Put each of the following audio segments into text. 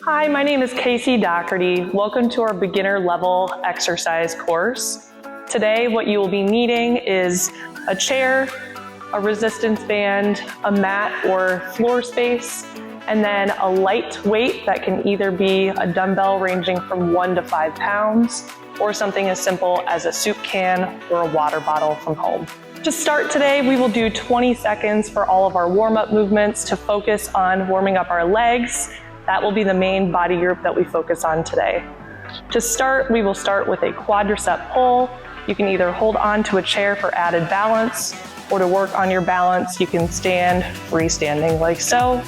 Hi, my name is Casey Doherty. Welcome to our beginner level exercise course. Today, what you will be needing is a chair, a resistance band, a mat or floor space, and then a light weight that can either be a dumbbell ranging from 1 to 5 pounds, or something as simple as a soup can or a water bottle from home. To start today, we will do 20 seconds for all of our warm-up movements to focus on warming up our legs. That will be the main body group that we focus on today. To start, we will start with a quadricep pull. You can either hold on to a chair for added balance, or to work on your balance, you can stand freestanding like so,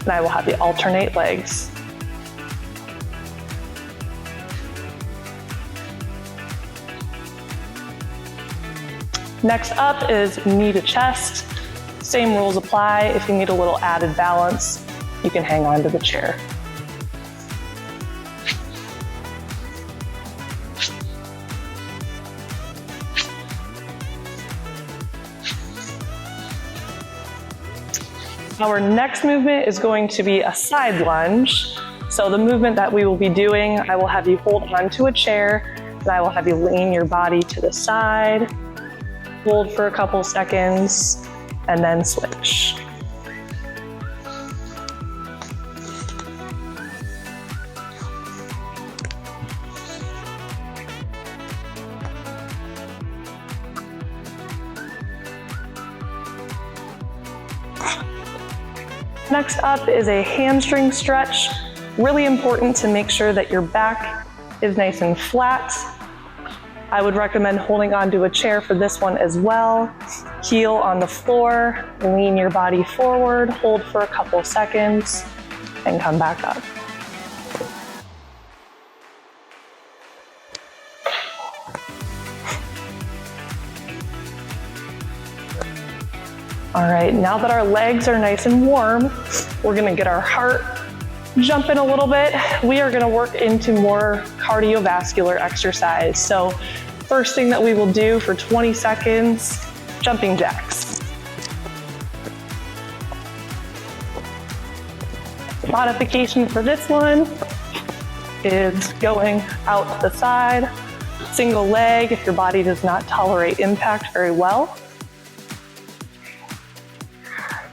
and I will have you alternate legs. Next up is knee to chest. Same rules apply. If you need a little added balance, you can hang on to the chair. Our next movement is going to be a side lunge. So the movement that we will be doing, I will have you hold onto a chair, and I will have you lean your body to the side, hold for a couple seconds, and then switch. Next up is a hamstring stretch. Really important to make sure that your back is nice and flat. I would recommend holding onto a chair for this one as well. Heel on the floor, lean your body forward, hold for a couple seconds, and come back up. All right, now that our legs are nice and warm, we're gonna get our heart jumping a little bit. We are gonna work into more cardiovascular exercise. So first thing that we will do for 20 seconds, jumping jacks. Modification for this one is going out to the side, single leg if your body does not tolerate impact very well.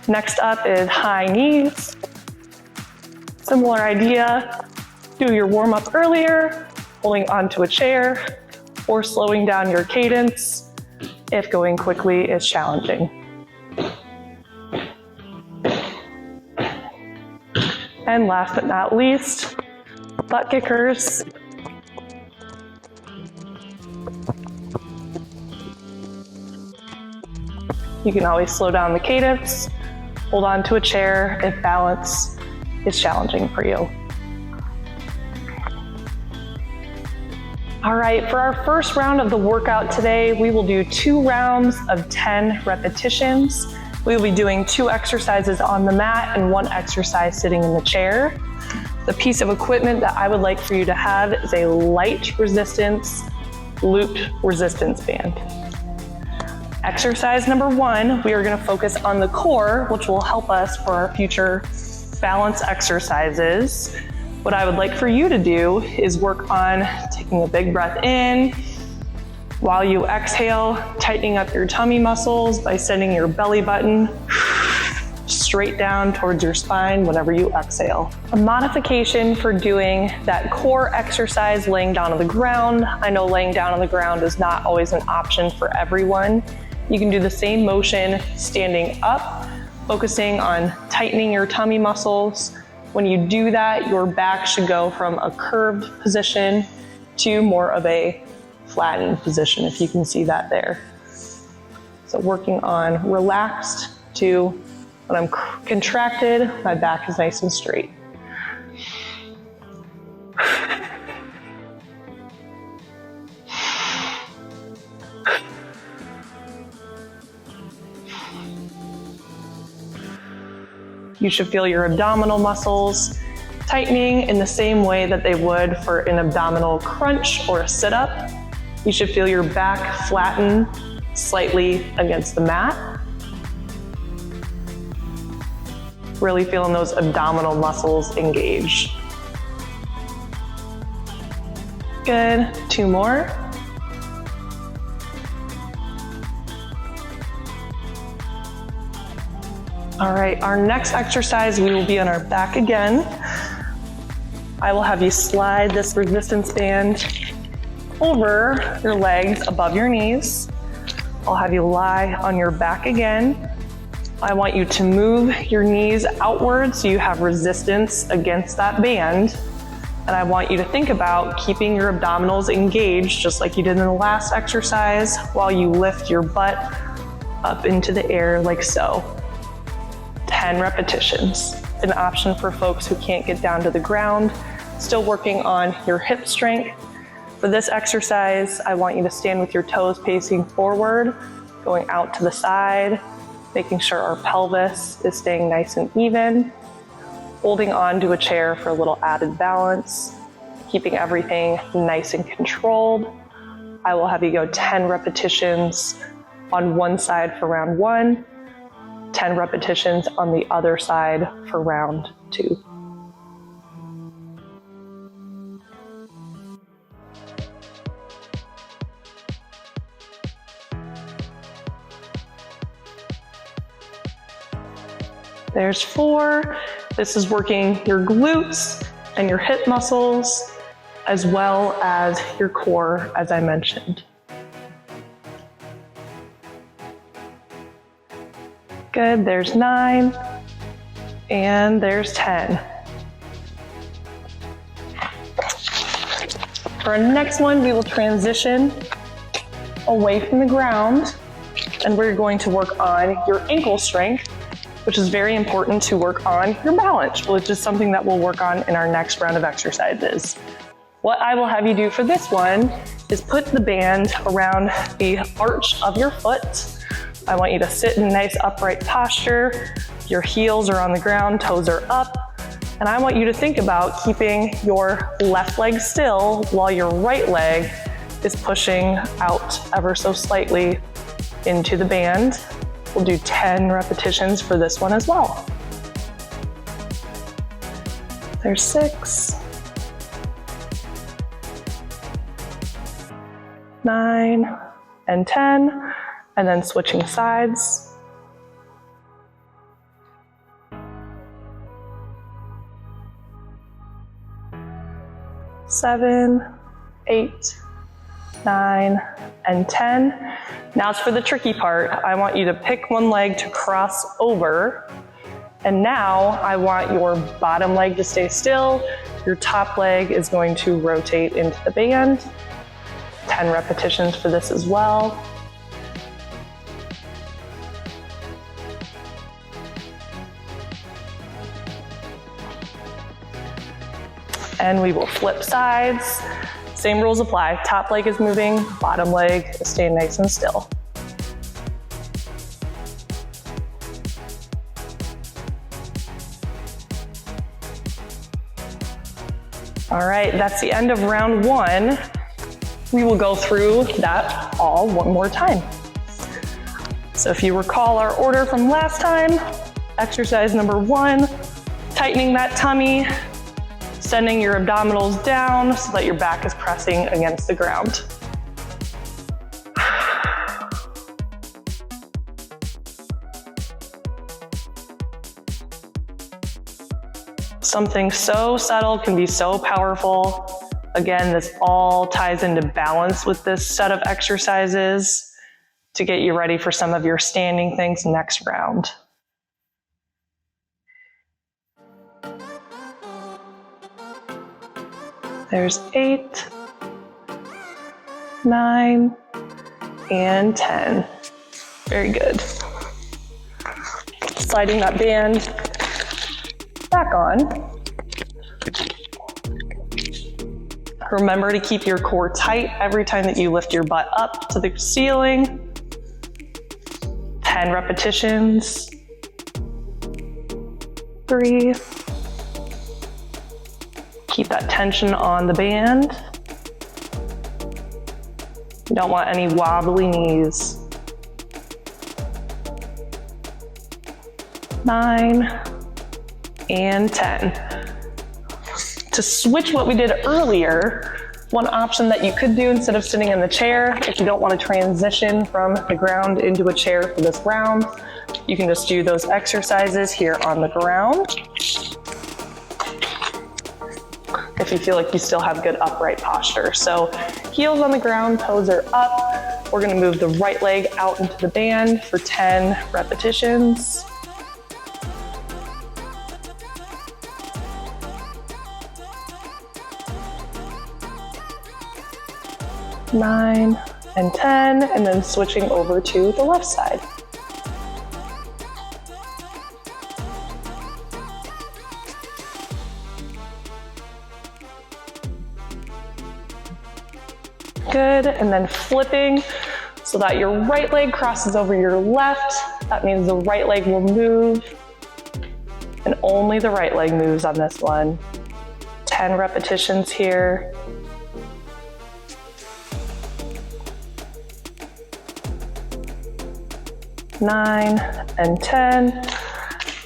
Next up is high knees. Similar idea, do your warm up earlier, holding onto a chair, or slowing down your cadence if going quickly is challenging. And last but not least, butt kickers. You can always slow down the cadence, hold on to a chair if balance is challenging for you. All right, for our first round of the workout today, we will do 2 rounds of 10 repetitions. We will be doing 2 exercises on the mat and 1 exercise sitting in the chair. The piece of equipment that I would like for you to have is a light resistance, looped resistance band. Exercise number 1, we are gonna focus on the core, which will help us for our future balance exercises. What I would like for you to do is work on taking a big breath in. While you exhale, tightening up your tummy muscles by sending your belly button straight down towards your spine whenever you exhale. A modification for doing that core exercise laying down on the ground. I know laying down on the ground is not always an option for everyone. You can do the same motion standing up, focusing on tightening your tummy muscles. When you do that, your back should go from a curved position to more of a flattened position, if you can see that there. So working on relaxed to when I'm contracted, my back is nice and straight. You should feel your abdominal muscles tightening in the same way that they would for an abdominal crunch or a sit-up. You should feel your back flatten slightly against the mat. Really feeling those abdominal muscles engage. Good, 2 more. All right, our next exercise, we will be on our back again. I will have you slide this resistance band over your legs above your knees. I'll have you lie on your back again. I want you to move your knees outward so you have resistance against that band. And I want you to think about keeping your abdominals engaged, just like you did in the last exercise, while you lift your butt up into the air like so. 10 repetitions. An option for folks who can't get down to the ground, still working on your hip strength. For this exercise, I want you to stand with your toes facing forward, going out to the side, making sure our pelvis is staying nice and even, holding on to a chair for a little added balance, keeping everything nice and controlled. I will have you go 10 repetitions on one side for round 1, 10 repetitions on the other side for round 2. There's 4. This is working your glutes and your hip muscles, as well as your core, as I mentioned. Good, there's 9, and there's 10. For our next one, we will transition away from the ground, and we're going to work on your ankle strength, which is very important to work on your balance, which is something that we'll work on in our next round of exercises. What I will have you do for this one is put the band around the arch of your foot. I want you to sit in a nice upright posture. Your heels are on the ground, toes are up. And I want you to think about keeping your left leg still while your right leg is pushing out ever so slightly into the band. We'll do 10 repetitions for this one as well. There's 6, 9, and 10, and then switching sides. 7, 8, 9, and 10. Now it's for the tricky part. I want you to pick one leg to cross over. And now I want your bottom leg to stay still. Your top leg is going to rotate into the band. 10 repetitions for this as well. And we will flip sides. Same rules apply. Top leg is moving, bottom leg is staying nice and still. All right, that's the end of round 1. We will go through that all one more time. So if you recall our order from last time, exercise number 1, tightening that tummy, sending your abdominals down so that your back is pressing against the ground. Something so subtle can be so powerful. Again, this all ties into balance with this set of exercises to get you ready for some of your standing things next round. There's 8, 9, and 10. Very good. Sliding that band back on. Remember to keep your core tight every time that you lift your butt up to the ceiling. 10 repetitions. 3. Keep that tension on the band. You don't want any wobbly knees. 9 and 10. To switch what we did earlier, One option that you could do instead of sitting in the chair, if you don't want to transition from the ground into a chair for this round, you can just do those exercises here on the ground. If you feel like you still have good upright posture. So heels on the ground, toes are up. We're gonna move the right leg out into the band for 10 repetitions. 9 and 10, and then switching over to the left side. Good, and then flipping so that your right leg crosses over your left. That means the right leg will move, and only the right leg moves on this one. 10 repetitions here. 9 and 10,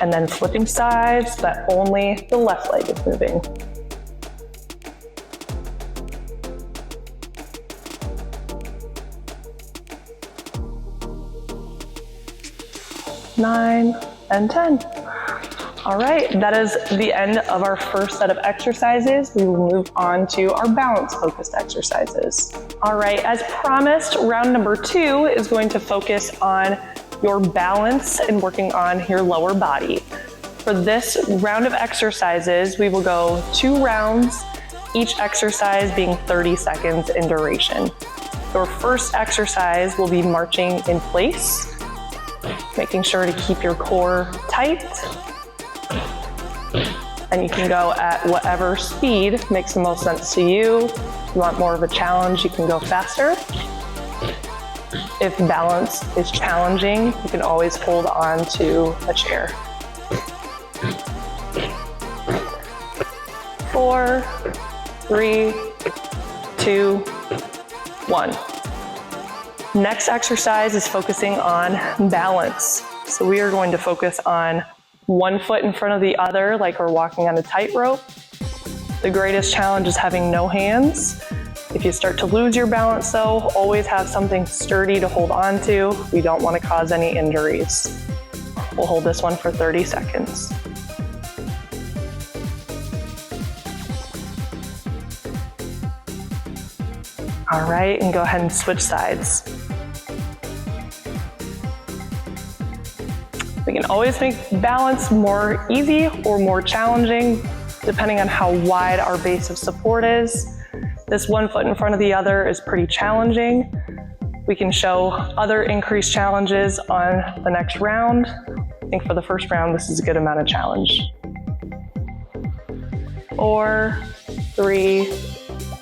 and then flipping sides so that only the left leg is moving. Nine and 10. All right, that is the end of our first set of exercises. We will move on to our balance-focused exercises. All right, as promised, round number 2 is going to focus on your balance and working on your lower body. For this round of exercises, we will go 2 rounds, each exercise being 30 seconds in duration. Your first exercise will be marching in place, making sure to keep your core tight. And you can go at whatever speed makes the most sense to you. If you want more of a challenge, you can go faster. If balance is challenging, you can always hold on to a chair. 4, 3, 2, 1. Next exercise is focusing on balance. So we are going to focus on one foot in front of the other, like we're walking on a tightrope. The greatest challenge is having no hands. If you start to lose your balance though, always have something sturdy to hold on to. We don't want to cause any injuries. We'll hold this one for 30 seconds. All right, and go ahead and switch sides. We can always make balance more easy or more challenging, depending on how wide our base of support is. This one foot in front of the other is pretty challenging. We can show other increased challenges on the next round. I think for the first round, this is a good amount of challenge. 4, 3,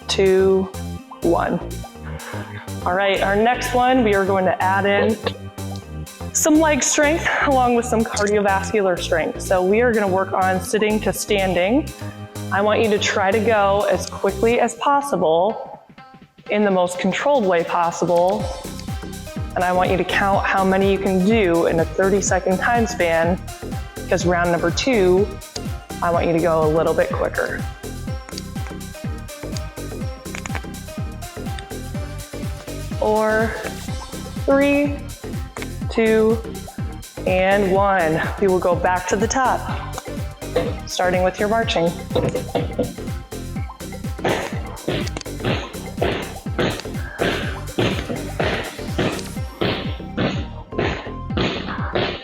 2, 1. All right, our next one, we are going to add in some leg strength along with some cardiovascular strength. So we are gonna work on sitting to standing. I want you to try to go as quickly as possible in the most controlled way possible. And I want you to count how many you can do in a 30-second time span, because round number 2, I want you to go a little bit quicker. 4, 3, 2, and 1. We will go back to the top, starting with your marching.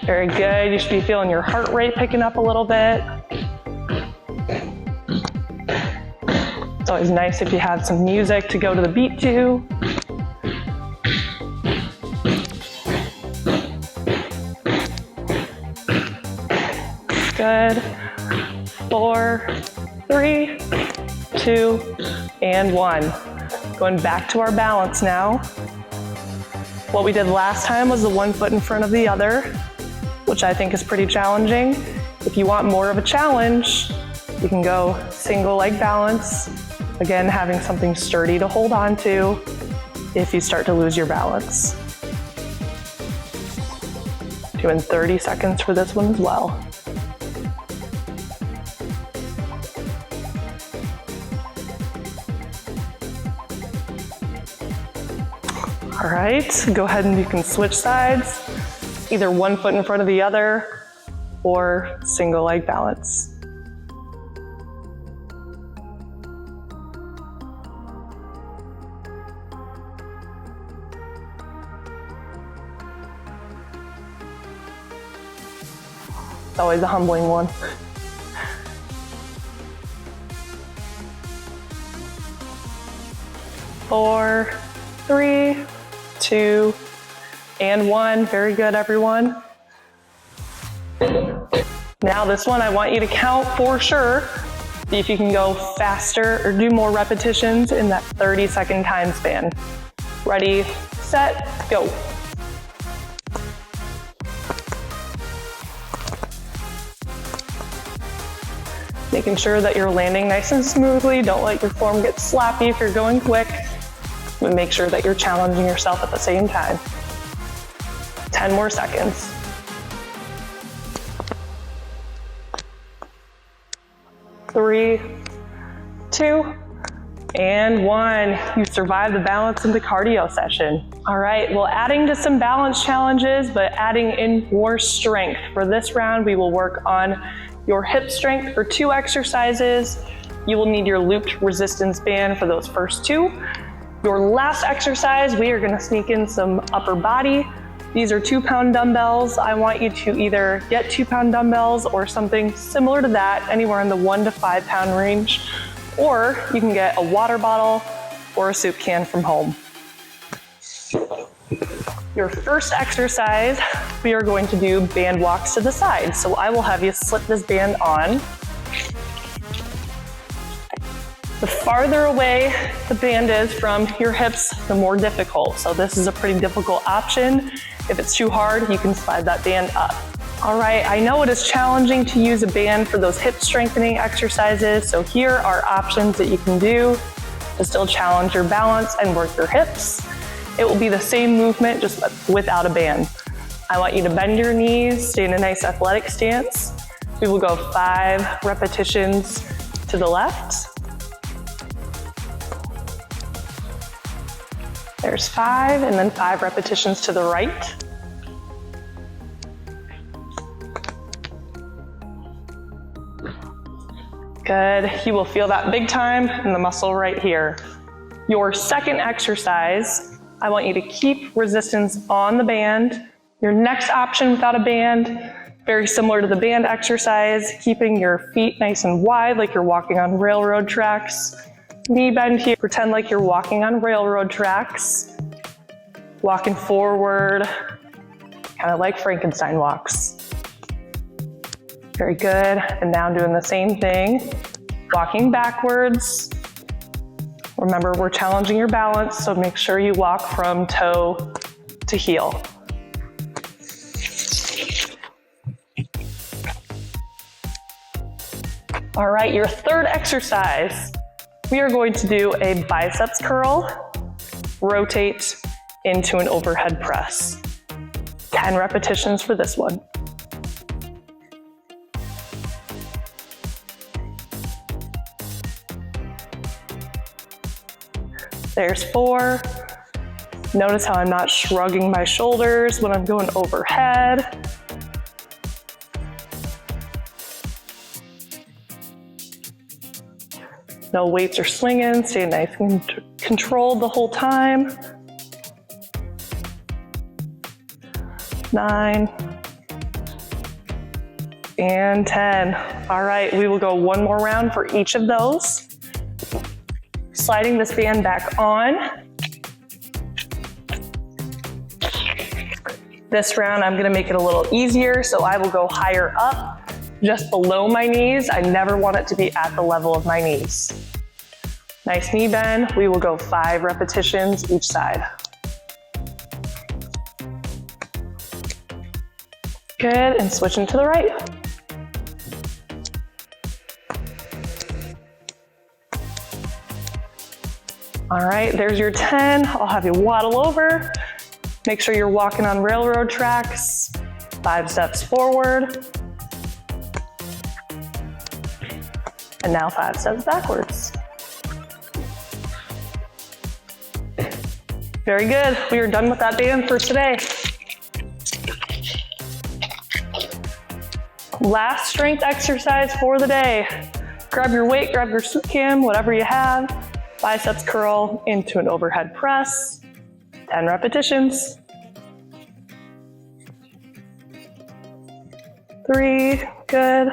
Very good. You should be feeling your heart rate picking up a little bit. It's always nice if you have some music to go to the beat to. Good. 4, 3, 2, and 1. Going back to our balance now. What we did last time was the one foot in front of the other, which I think is pretty challenging. If you want more of a challenge, you can go single leg balance. Again, having something sturdy to hold on to if you start to lose your balance. Doing 30 seconds for this one as well. All right, go ahead and you can switch sides, either one foot in front of the other or single leg balance. It's always a humbling one. 4, 3, 2, and 1. Very good, everyone. Now this one, I want you to count for sure. See if you can go faster or do more repetitions in that 30-second time span. Ready, set, go. Making sure that you're landing nice and smoothly. Don't let your form get sloppy if you're going quick. But make sure that you're challenging yourself at the same time. 10 more seconds. 3, 2, and 1. You survived the balance in the cardio session. All right, well, adding to some balance challenges, but adding in more strength. For this round, we will work on your hip strength for 2 exercises. You will need your looped resistance band for those first 2. Your last exercise, we are gonna sneak in some upper body. These are 2-pound dumbbells. I want you to either get 2-pound dumbbells or something similar to that, anywhere in the 1 to 5 pound range, or you can get a water bottle or a soup can from home. Your first exercise, we are going to do band walks to the side. So I will have you slip this band on. The farther away the band is from your hips, the more difficult. So this is a pretty difficult option. If it's too hard, you can slide that band up. All right, I know it is challenging to use a band for those hip strengthening exercises. So here are options that you can do to still challenge your balance and work your hips. It will be the same movement, just without a band. I want you to bend your knees, stay in a nice athletic stance. We will go 5 repetitions to the left. There's 5, and then 5 repetitions to the right. Good, you will feel that big time in the muscle right here. Your second exercise, I want you to keep resistance on the band. Your next option without a band, very similar to the band exercise, keeping your feet nice and wide like you're walking on railroad tracks. Knee bend here, pretend like you're walking on railroad tracks. Walking forward, kind of like Frankenstein walks. Very good, and now doing the same thing. Walking backwards. Remember, we're challenging your balance, so make sure you walk from toe to heel. All right, your third exercise. We are going to do a biceps curl, rotate into an overhead press. 10 repetitions for this one. There's 4. Notice how I'm not shrugging my shoulders when I'm going overhead. No weights or swinging, stay nice and controlled the whole time. 9 and 10. All right, we will go one more round for each of those. Sliding this band back on. This round, I'm gonna make it a little easier, so I will go higher up, just below my knees. I never want it to be at the level of my knees. Nice knee bend. We will go 5 repetitions each side. Good, and switching to the right. All right, there's your 10. I'll have you waddle over. Make sure you're walking on railroad tracks. 5 steps forward. And now 5 steps backwards. Very good. We are done with that band for today. Last strength exercise for the day. Grab your weight, grab your soup can, whatever you have. Biceps curl into an overhead press. 10 repetitions. 3, good.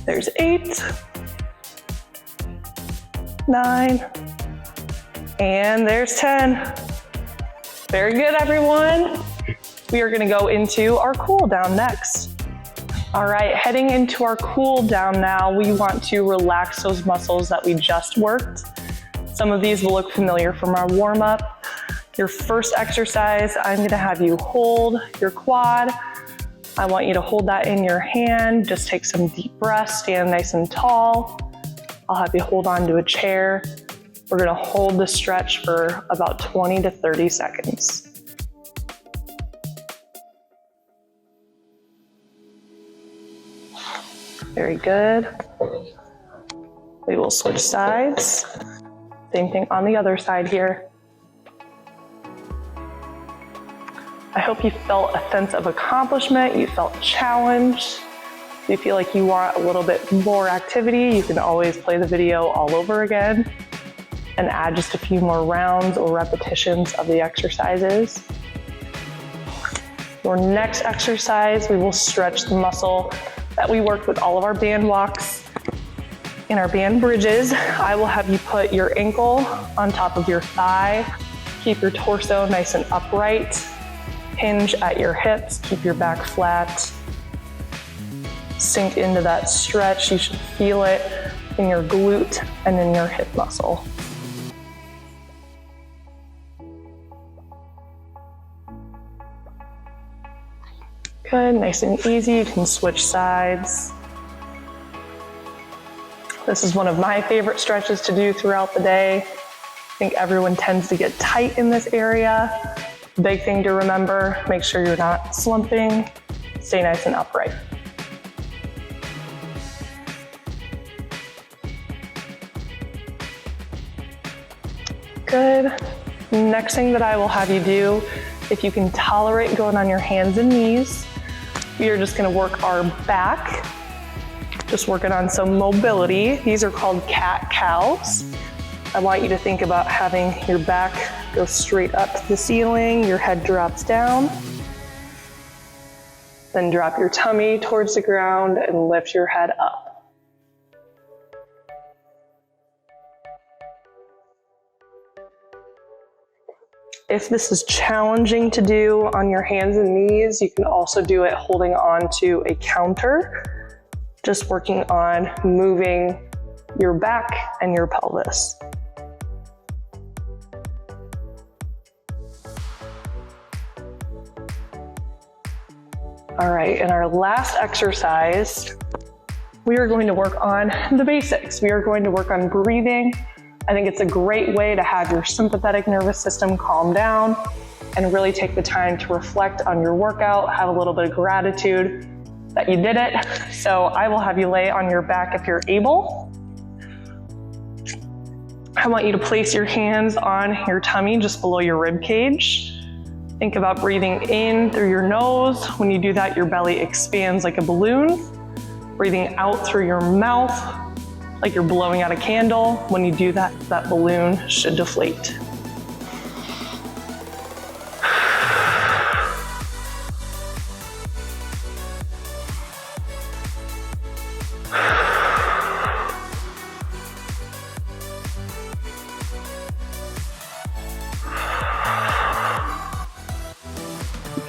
There's 8, 9, and there's 10. Very good, everyone. We are gonna go into our cool down next. All right, heading into our cool down now, we want to relax those muscles that we just worked. Some of these will look familiar from our warm up. Your first exercise, I'm gonna have you hold your quad. I want you to hold that in your hand. Just take some deep breaths, stand nice and tall. I'll have you hold on to a chair. We're gonna hold the stretch for about 20 to 30 seconds. Very good. We will switch sides. Same thing on the other side here. I hope you felt a sense of accomplishment, you felt challenged. If you feel like you want a little bit more activity, you can always play the video all over again and add just a few more rounds or repetitions of the exercises. Your next exercise, we will stretch the muscle that we worked with all of our band walks and our band bridges. I will have you put your ankle on top of your thigh, keep your torso nice and upright. Hinge at your hips, keep your back flat. Sink into that stretch. You should feel it in your glute and in your hip muscle. Good, nice and easy. You can switch sides. This is one of my favorite stretches to do throughout the day. I think everyone tends to get tight in this area. Big thing to remember, make sure you're not slumping, stay nice and upright. Good. Next thing that I will have you do, if you can tolerate going on your hands and knees, we are just gonna work our back, just working on some mobility. These are called cat-cows. I want you to think about having your back go straight up to the ceiling, your head drops down, then drop your tummy towards the ground and lift your head up. If this is challenging to do on your hands and knees, you can also do it holding on to a counter, just working on moving your back and your pelvis. All right, in our last exercise, we are going to work on the basics. We are going to work on breathing. I think it's a great way to have your sympathetic nervous system calm down and really take the time to reflect on your workout, have a little bit of gratitude that you did it. So I will have you lay on your back if you're able. I want you to place your hands on your tummy just below your rib cage. Think about breathing in through your nose. When you do that, your belly expands like a balloon. Breathing out through your mouth, like you're blowing out a candle. When you do that, that balloon should deflate.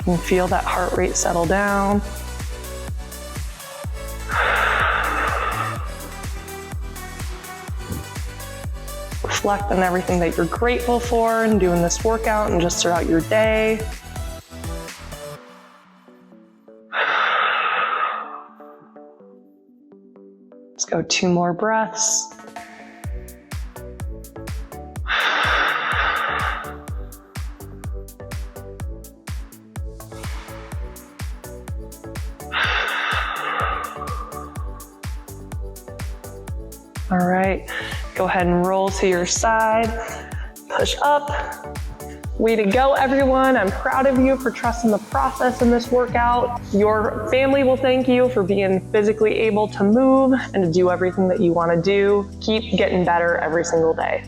You can feel that heart rate settle down. Reflect on everything that you're grateful for and doing this workout and just throughout your day. Let's go 2 more breaths. All right, go ahead and roll to your side, push up. Way to go, everyone. I'm proud of you for trusting the process in this workout. Your family will thank you for being physically able to move and to do everything that you want to do. Keep getting better every single day.